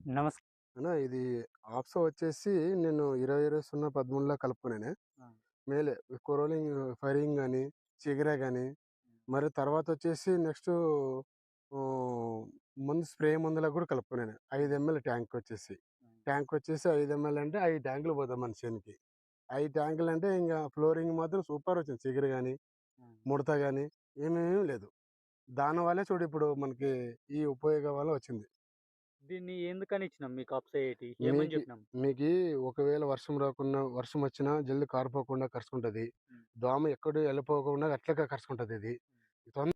నమస్ అన్నా ఇది ఆప్సో వచ్చేసి నేను 20-20-0-13లో కలుపుకున్నానే. ఆ! మేలే కొరోలింగ్, ఫైరింగ్ గాని, చిగిరా గాని, మరి తర్వాతొచ్చేసి నెక్స్టు ఆహ్, ముందు స్ప్రే మందులకు గూడా కలుపుకున్నాను. 5 ఎంఎల్ ట్యాంకొచ్చేసి. హ్మ్. ట్యాంకొచ్చేసి 5 ఎంఎల్ అంటే 5 ట్యాంకులు పోతాయి మన చేనుకి. 5 ట్యాంకులంటే ఇంగ ఫ్లోరింగ్ మాత్రం సూపరొచ్చింది. చిగురు గాని, హ్మ్. ముడత గాని ఏమేమి లేదు. దానివల్లే చూడు ఇప్పుడు మనకి ఈ ఉపయోగం వల్ల వచ్చింది. దీన్ని ఎందుకని ఇచ్చినాం మీకు అప్సైటీ? ఏమని మీకి జెప్పినాం? మీకీ ఒకవేళ వర్షం రాకున్నా, వర్షం వచ్చినా జల్ది కారిపోకుండా కరుచుకుంటది. హ్మ్. దోమ ఎక్కడ ఎళ్ళిపోకుండా అట్లనే కరుచుకుంటదిది. హ్మ్. తొం